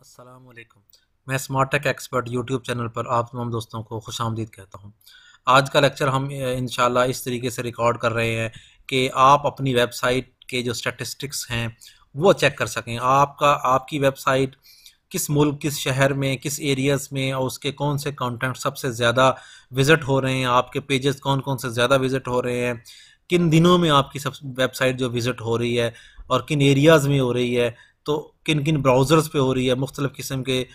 अस्सलाम वालेकुम। मैं smart tech expert YouTube channel पर आप तमाम दोस्तों को खुशामदीद कहता हूँ। आज का लेक्चर हम इंशाल्लाह इस तरीके से रिकॉर्ड कर रहे हैं कि आप अपनी वेबसाइट के जो स्टैटिस्टिक्स हैं वो चेक कर सकें। आपकी वेबसाइट किस मुल्क, किस शहर में, किस एरियाज़ में और उसके कौन से कंटेंट सबसे ज़्यादा विज़िट हो रहे हैं, आपके पेजेस कौन कौन से ज़्यादा विज़िट हो रहे हैं, किन दिनों में आपकी सब वेबसाइट जो विज़िट हो रही है और किन एरियाज़ में हो रही है, तो किन किन ब्राउज़र्स पे हो रही है मुख्तलिफ़ किस्म के,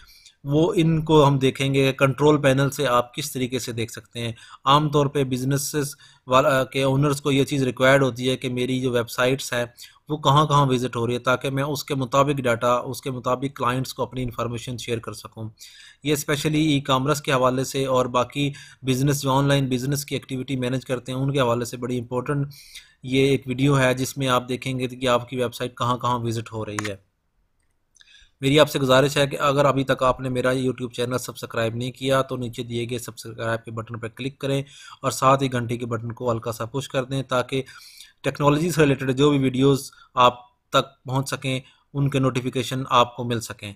वो इनको हम देखेंगे। कंट्रोल पैनल से आप किस तरीके से देख सकते हैं। आम तौर पे बिजनेसेस वाला के ओनर्स को ये चीज़ रिक्वायर्ड होती है कि मेरी जो वेबसाइट्स है वो कहाँ कहाँ विज़िट हो रही है, ताकि मैं उसके मुताबिक डाटा, उसके मुताबिक क्लाइंट्स को अपनी इन्फॉर्मेशन शेयर कर सकूँ। ये स्पेशली ई कामर्स के हवाले से और बाकी बिज़नेस जो ऑनलाइन बिज़नेस की एक्टिविटी मैनेज करते हैं उनके हवाले से बड़ी इंपॉर्टेंट ये एक वीडियो है, जिसमें आप देखेंगे कि आपकी वेबसाइट कहाँ कहाँ विज़िट हो रही है। मेरी आपसे गुजारिश है कि अगर अभी तक आपने मेरा यूट्यूब चैनल सब्सक्राइब नहीं किया तो नीचे दिए गए सब्सक्राइब के बटन पर क्लिक करें और साथ ही घंटे के बटन को हल्का सा पुश कर दें, ताकि टेक्नोलॉजी से रिलेटेड जो भी वीडियोस आप तक पहुंच सकें उनके नोटिफिकेशन आपको मिल सकें।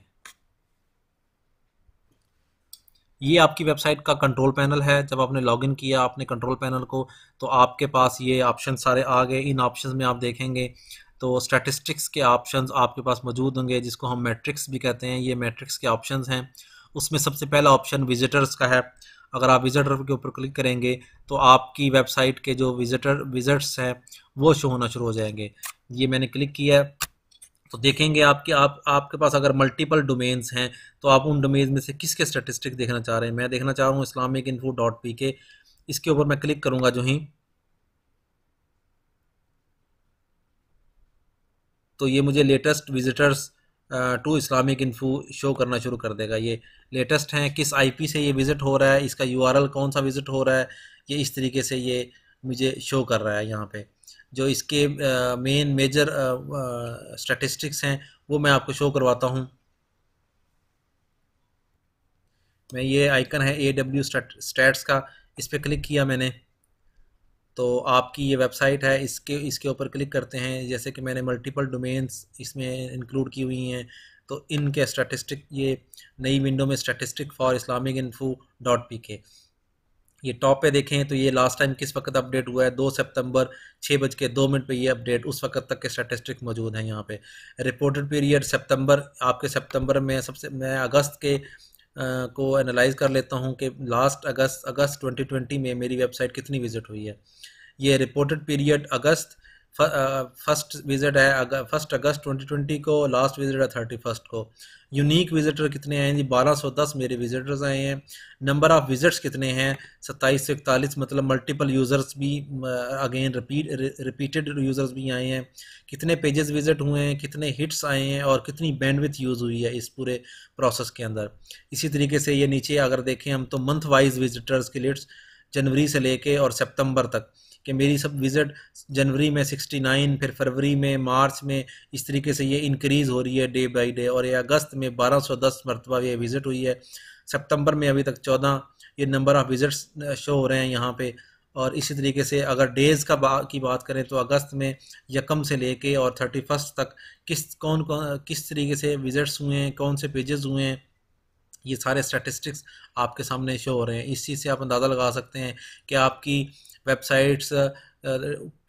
ये आपकी वेबसाइट का कंट्रोल पैनल है। जब आपने लॉगिन किया आपने कंट्रोल पैनल को, तो आपके पास ये ऑप्शन सारे आ गए। इन ऑप्शंस में आप देखेंगे तो स्टैटिस्टिक्स के ऑप्शंस आपके पास मौजूद होंगे, जिसको हम मैट्रिक्स भी कहते हैं। ये मैट्रिक्स के ऑप्शंस हैं। उसमें सबसे पहला ऑप्शन विजिटर्स का है। अगर आप विजिटर के ऊपर क्लिक करेंगे तो आपकी वेबसाइट के जो विजिट्स हैं वो शो होना शुरू हो जाएंगे। ये मैंने क्लिक किया है तो देखेंगे आपके पास अगर मल्टीपल डोमेन्स हैं तो आप उन डोमेन्स में से किसके स्टैटिस्टिक्स देखना चाह रहे हैं। मैं देखना चाह रहा हूँ islamicinfo.pk। इसके ऊपर मैं क्लिक करूँगा जो ही, तो ये मुझे latest visitors to Islamic info show करना शुरू कर देगा। ये लेटेस्ट हैं, किस आईपी से ये विज़िट हो रहा है, इसका यूआरएल कौन सा विज़िट हो रहा है, ये इस तरीके से ये मुझे शो कर रहा है। यहाँ पे जो इसके मेन मेजर स्टैटिस्टिक्स हैं वो मैं आपको शो करवाता हूँ। मैं ये आइकन है AW स्टैट्स का, इस पर क्लिक किया मैंने तो आपकी ये वेबसाइट है। इसके इसके ऊपर क्लिक करते हैं। जैसे कि मैंने मल्टीपल डोमेन्स इसमें इंक्लूड की हुई हैं, तो इनके स्टैटिस्टिक ये नई विंडो में statistic for Islamic info .pk, ये टॉप पे देखें तो ये लास्ट टाइम किस वक्त अपडेट हुआ है, 2 सितंबर 6:02 पे ये अपडेट, उस वक्त तक के स्टैटिस्टिक मौजूद हैं यहाँ पे। रिपोर्टेड पीरियड सितंबर, आपके सितंबर में सबसे, मैं अगस्त के को एनालाइज कर लेता हूँ कि लास्ट अगस्त 2020 में मेरी वेबसाइट कितनी विजिट हुई है। ये रिपोर्टेड पीरियड अगस्त, फर्स्ट विजिट है 1 अगस्त 2020 को, लास्ट विजिट है 31 को। यूनिक विजिटर कितने आए हैं जी, 1210 मेरे विजिटर्स आए हैं। नंबर ऑफ विजिट्स कितने हैं, 27 से 41, मतलब मल्टीपल यूज़र्स भी, अगेन रिपीटेड यूज़र्स भी आए हैं। कितने पेजेस विजिट हुए हैं, कितने हिट्स आए हैं और कितनी बैंडविड्थ यूज़ हुई है इस पूरे प्रोसेस के अंदर। इसी तरीके से ये नीचे अगर देखें हम तो मंथ वाइज विजिटर्स की लिस्ट जनवरी से लेके और सितंबर तक कि मेरी सब विज़िट जनवरी में 69, फिर फरवरी में, मार्च में, इस तरीके से ये इंक्रीज़ हो रही है डे बाई डे। और ये अगस्त में 1210 मरतबा ये विज़िट हुई है। सितंबर में अभी तक 14 ये नंबर ऑफ़ विज़िट्स शो हो रहे हैं यहाँ पे। और इसी तरीके से अगर डेज़ की बात करें तो अगस्त में यकम से लेके और 31 तक किस तरीके से विज़िट्स हुए हैं, कौन से पेजेस हुए हैं, ये सारे स्टैटिस्टिक्स आपके सामने शो हो रहे हैं। इस चीज़ से आप अंदाज़ा लगा सकते हैं कि आपकी वेबसाइट्स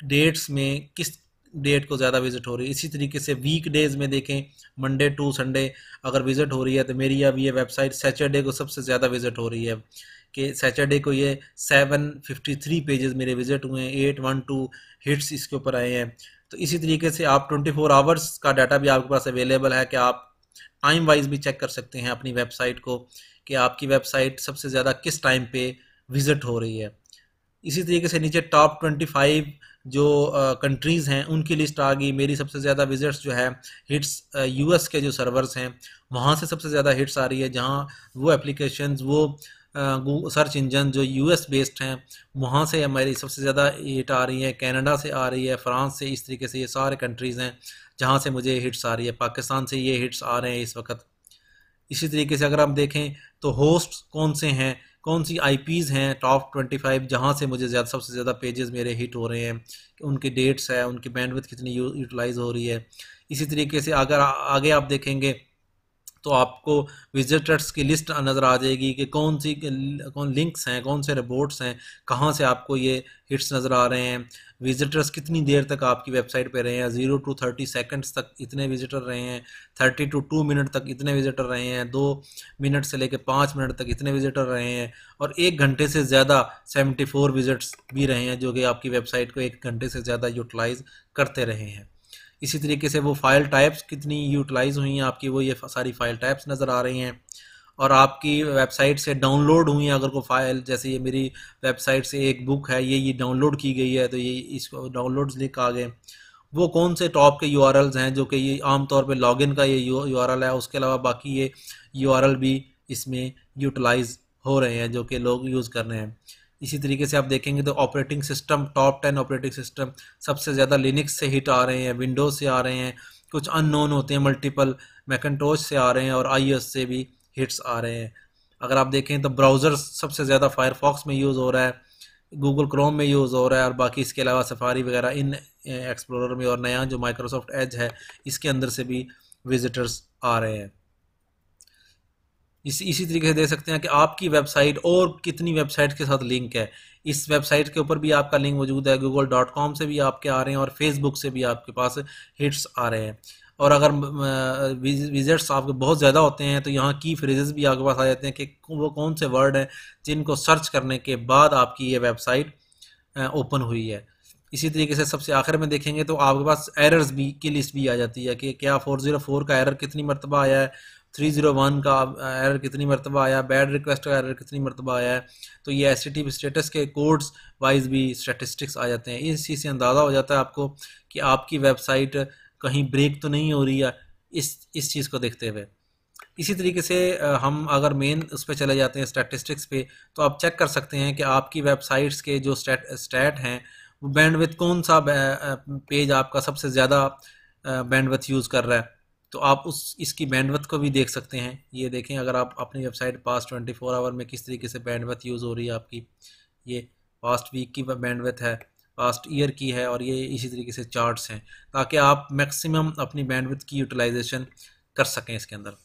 डेट्स में किस डेट को ज़्यादा विजिट हो रही है। इसी तरीके से वीक डेज़ में देखें, मंडे टू संडे अगर विजिट हो रही है तो मेरी अब ये वेबसाइट सैटरडे को सबसे ज़्यादा विजिट हो रही है कि सैटरडे को ये 753 पेजेस मेरे विजिट हुए हैं, 812 हिट्स इसके ऊपर आए हैं। तो इसी तरीके से आप 24 आवर्स का डाटा भी आपके पास अवेलेबल है कि आप टाइम वाइज भी चेक कर सकते हैं अपनी वेबसाइट को कि आपकी वेबसाइट सबसे ज़्यादा किस टाइम पे विजिट हो रही है। इसी तरीके से नीचे टॉप 25 जो कंट्रीज़ हैं उनकी लिस्ट आ गई। मेरी सबसे ज़्यादा विजिट्स जो है हिट्स US के जो सर्वर्स हैं वहाँ से सबसे ज़्यादा हिट्स आ रही है, जहाँ वो एप्लीकेशंस वो सर्च इंजन जो US बेस्ड हैं वहाँ से हमारी सबसे ज़्यादा हिट आ रही है। कनाडा से आ रही है, फ्रांस से, इस तरीके से ये सारे कंट्रीज़ हैं जहाँ से मुझे हिट्स आ रही है। पाकिस्तान से ये हिट्स आ रहे हैं इस वक्त। इसी तरीके से अगर आप देखें तो होस्ट कौन से हैं, कौन सी आईपीज़ हैं टॉप 25 जहाँ से मुझे सबसे ज़्यादा पेजेस मेरे हिट हो रहे हैं, उनकी डेट्स है, उनकी बैंडविड्थ कितनी यूटिलाइज हो रही है। इसी तरीके से अगर आगे आप देखेंगे तो आपको विजिटर्स की लिस्ट नज़र आ जाएगी कि कौन लिंक्स हैं, कौन से रिपोर्ट्स हैं, कहाँ से आपको ये हिट्स नज़र आ रहे हैं, विजिटर्स कितनी देर तक आपकी वेबसाइट पे रहे हैं, 0 to 30 सेकंड्स तक इतने विजिटर रहे हैं, 30 to 2 मिनट तक इतने विजिटर रहे हैं, 2 मिनट से लेकर 5 मिनट तक इतने विजिटर रहे हैं, और 1 घंटे से ज़्यादा 74 विजिट्स भी रहे हैं जो कि आपकी वेबसाइट को 1 घंटे से ज़्यादा यूटिलाइज़ करते रहे हैं। इसी तरीके से वो फाइल टाइप्स कितनी यूटिलाइज़ हुई हैं आपकी, वो ये सारी फाइल टाइप्स नज़र आ रही हैं। और आपकी वेबसाइट से डाउनलोड हुई है अगर कोई फाइल, जैसे ये मेरी वेबसाइट से एक बुक है, ये डाउनलोड की गई है, तो ये इसको डाउनलोड्स लिंक आ गए। वो कौन से टॉप के यूआरएल्स हैं जो कि ये आमतौर पे लॉगिन का ये यूआरएल है, उसके अलावा बाकी ये यूआरएल भी इसमें यूटिलाइज हो रहे हैं जो कि लोग यूज़ कर रहे हैं। इसी तरीके से आप देखेंगे तो operating system, top 10 operating system सबसे ज़्यादा लिनक्स से हिट आ रहे हैं, विंडोज़ से आ रहे हैं, कुछ अननोन होते हैं मल्टीपल, मैकिन्टोश से आ रहे हैं, और आईओएस से भी हिट्स आ रहे हैं। अगर आप देखें तो ब्राउज़र सबसे ज़्यादा फायरफॉक्स में यूज़ हो रहा है, गूगल क्रोम में यूज़ हो रहा है, और बाकी इसके अलावा सफारी वगैरह इन एक्सप्लोरर में, और नया जो माइक्रोसॉफ्ट एज है इसके अंदर से भी विजिटर्स आ रहे हैं। इसी तरीके से दे सकते हैं कि आपकी वेबसाइट और कितनी वेबसाइट के साथ लिंक है। इस वेबसाइट के ऊपर भी आपका लिंक मौजूद है, google.com से भी आपके आ रहे हैं, और फेसबुक से भी आपके पास हिट्स आ रहे हैं। और अगर विजिट्स आपके बहुत ज़्यादा होते हैं तो यहाँ की फ्रेजेस भी आपके पास आ जाते हैं कि वो कौन से वर्ड हैं जिनको सर्च करने के बाद आपकी ये वेबसाइट ओपन हुई है। इसी तरीके से सबसे आखिर में देखेंगे तो आपके पास एरर्स भी की लिस्ट भी आ जाती है कि क्या 404 का एरर कितनी मरतबा आया है, 301 का एरर कितनी मरतबा आया, बैड रिक्वेस्ट का एरर कितनी मरतबा आया है। तो ये एचटीटीपी स्टेटस के कोड्स वाइज भी स्टैटिस्टिक्स आ जाते हैं। इस चीज़ से अंदाज़ा हो जाता है आपको कि आपकी वेबसाइट कहीं ब्रेक तो नहीं हो रही है इस चीज़ को देखते हुए। इसी तरीके से हम अगर मेन उस पर चले जाते हैं स्टैटिस्टिक्स पे, तो आप चेक कर सकते हैं कि आपकी वेबसाइट्स के जो स्टैट हैं वो बैंडविड्थ, कौन सा पेज आपका सबसे ज़्यादा बैंडविड्थ यूज़ कर रहा है, तो आप इसकी बैंडविड्थ को भी देख सकते हैं। ये देखें अगर आप अपनी वेबसाइट पास्ट 24 आवर में किस तरीके से बैंडविड्थ यूज़ हो रही है आपकी, ये पास्ट वीक की बैंडविड्थ है, पास्ट ईयर की है, और ये इसी तरीके से चार्ट्स हैं, ताकि आप मैक्सिमम अपनी बैंडविड्थ की यूटिलाइजेशन कर सकें इसके अंदर।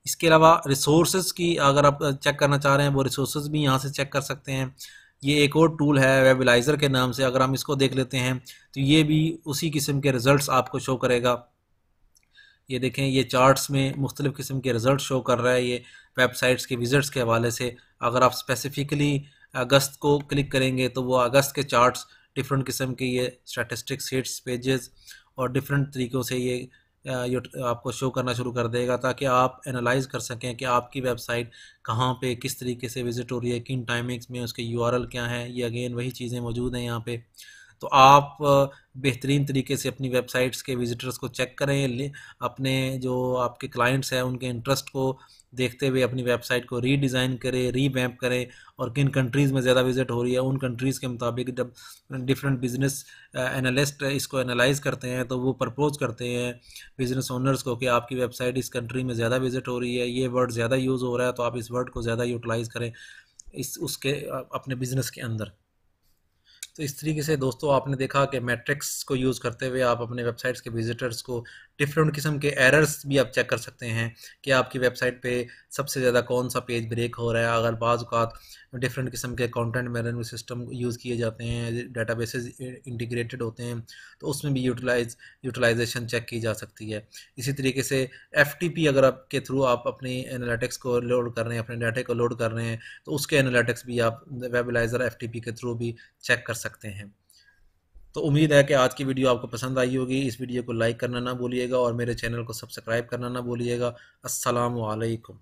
इसके अलावा रिसोर्सेज की अगर आप चेक करना चाह रहे हैं, वो रिसोर्सेज भी यहाँ से चेक कर सकते हैं। ये एक और टूल है वेबलाइज़र के नाम से, अगर हम इसको देख लेते हैं तो ये भी उसी किस्म के रिज़ल्ट्स आपको शो करेगा। ये देखें, ये चार्ट्स में मुख्तलिफ़ किस्म के रिज़ल्ट शो कर रहा है ये वेबसाइट्स के विजिट्स के हवाले से। अगर आप स्पेसिफ़िकली अगस्त को क्लिक करेंगे तो वो अगस्त के चार्ट्स, डिफरेंट किस्म के ये स्टैटिस्टिक्स, हिट्स, पेजेस और डिफरेंट तरीक़ों से ये आपको शो करना शुरू कर देगा, ताकि आप एनालाइज कर सकें कि आपकी वेबसाइट कहाँ पे किस तरीके से विज़िट हो रही है, किन टाइमिंग्स में, उसके यूआरएल क्या हैं। ये अगेन वही चीज़ें मौजूद हैं यहाँ पे। तो आप बेहतरीन तरीके से अपनी वेबसाइट्स के विज़िटर्स को चेक करें, अपने जो आपके क्लाइंट्स हैं उनके इंटरेस्ट को देखते हुए अपनी वेबसाइट को रीडिज़ाइन करें, रीवैम्प करें, और किन कंट्रीज़ में ज़्यादा विज़िट हो रही है उन कंट्रीज़ के मुताबिक जब डिफरेंट बिजनेस एनालिस्ट इसको एनालाइज करते हैं तो वो प्रपोज करते हैं बिज़नेस ओनर्स को कि आपकी वेबसाइट इस कंट्री में ज़्यादा विज़िट हो रही है, ये वर्ड ज़्यादा यूज़ हो रहा है, तो आप इस वर्ड को ज़्यादा यूटिलाइज़ करें उसके अपने बिज़नेस के अंदर। तो इस तरीके से दोस्तों आपने देखा कि मैट्रिक्स को यूज़ करते हुए आप अपने वेबसाइट्स के विजिटर्स को डिफरेंट किस्म के एरर्स भी आप चेक कर सकते हैं कि आपकी वेबसाइट पे सबसे ज़्यादा कौन सा पेज ब्रेक हो रहा है। अगर बाज़ औक़ात डिफरेंट किस्म के कंटेंट मैनेजमेंट सिस्टम यूज़ किए जाते हैं, डेटाबेसेस इंटीग्रेटेड होते हैं, तो उसमें भी यूटिलाइजेशन चेक की जा सकती है। इसी तरीके से एफटीपी अगर आपके थ्रू आप अपनी एनालिटिक्स को लोड कर रहे हैं, अपने डाटा को लोड कर रहे हैं, तो उसके एनालिटिक्स भी आप वेबलाइज़र एफटीपी के थ्रू भी चेक कर सकते हैं। तो उम्मीद है कि आज की वीडियो आपको पसंद आई होगी। इस वीडियो को लाइक करना ना भूलिएगा और मेरे चैनल को सब्सक्राइब करना ना भूलिएगा। अस्सलामु अलैकुम।